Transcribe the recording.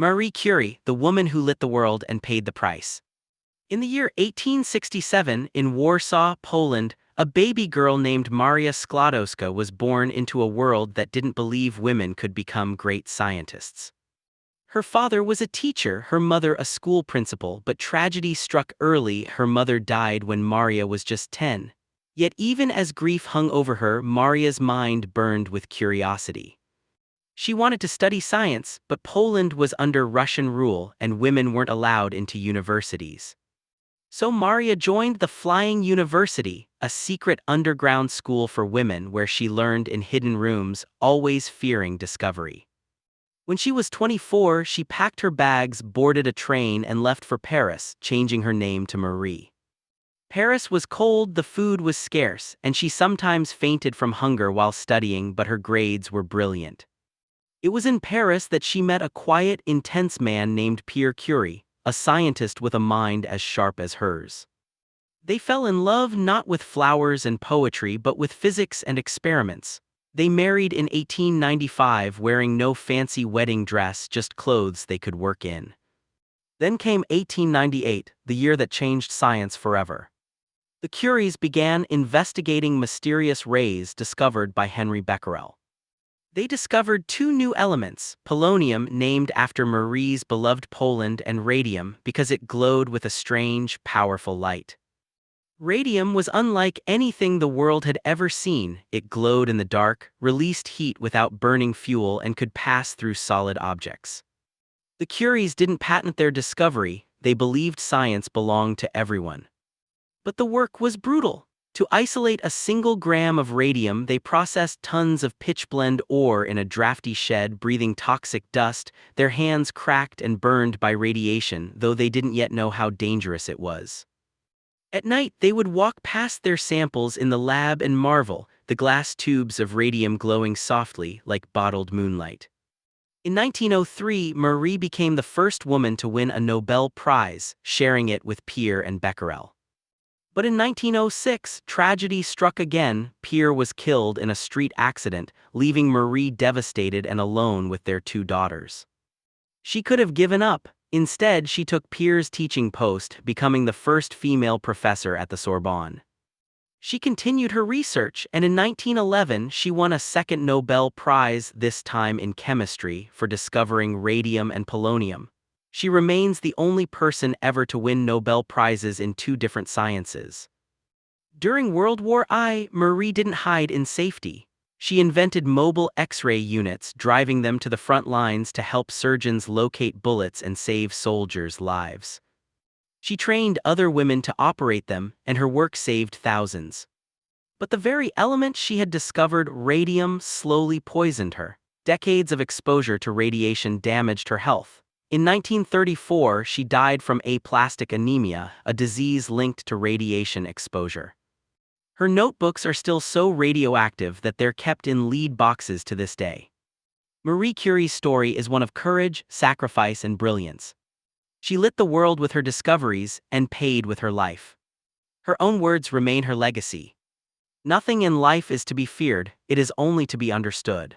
Marie Curie, the woman who lit the world and paid the price. In the year 1867, in Warsaw, Poland, a baby girl named Maria Skłodowska was born into a world that didn't believe women could become great scientists. Her father was a teacher, her mother a school principal, but tragedy struck early. Her mother died when Maria was just 10. Yet even as grief hung over her, Maria's mind burned with curiosity. She wanted to study science, but Poland was under Russian rule and women weren't allowed into universities. So Maria joined the Flying University, a secret underground school for women where she learned in hidden rooms, always fearing discovery. When she was 24, she packed her bags, boarded a train, and left for Paris, changing her name to Marie. Paris was cold, the food was scarce, and she sometimes fainted from hunger while studying, but her grades were brilliant. It was in Paris that she met a quiet, intense man named Pierre Curie, a scientist with a mind as sharp as hers. They fell in love not with flowers and poetry but with physics and experiments. They married in 1895 wearing no fancy wedding dress, just clothes they could work in. Then came 1898, the year that changed science forever. The Curies began investigating mysterious rays discovered by Henry Becquerel. They discovered two new elements, polonium, named after Marie's beloved Poland, and radium because it glowed with a strange, powerful light. Radium was unlike anything the world had ever seen. It glowed in the dark, released heat without burning fuel, and could pass through solid objects. The Curies didn't patent their discovery, they believed science belonged to everyone. But the work was brutal. To isolate a single gram of radium, they processed tons of pitchblende ore in a drafty shed, breathing toxic dust. Their hands cracked and burned by radiation, though they didn't yet know how dangerous it was. At night, they would walk past their samples in the lab and marvel, the glass tubes of radium glowing softly like bottled moonlight. In 1903, Marie became the first woman to win a Nobel Prize, sharing it with Pierre and Becquerel. But in 1906, tragedy struck again. Pierre was killed in a street accident, leaving Marie devastated and alone with their two daughters. She could have given up. Instead, she took Pierre's teaching post, becoming the first female professor at the Sorbonne. She continued her research, and in 1911 she won a second Nobel Prize, this time in chemistry, for discovering radium and polonium. She remains the only person ever to win Nobel Prizes in two different sciences. During World War I, Marie didn't hide in safety. She invented mobile X-ray units, driving them to the front lines to help surgeons locate bullets and save soldiers' lives. She trained other women to operate them, and her work saved thousands. But the very element she had discovered, radium, slowly poisoned her. Decades of exposure to radiation damaged her health. In 1934, she died from aplastic anemia, a disease linked to radiation exposure. Her notebooks are still so radioactive that they're kept in lead boxes to this day. Marie Curie's story is one of courage, sacrifice, and brilliance. She lit the world with her discoveries and paid with her life. Her own words remain her legacy. Nothing in life is to be feared, it is only to be understood.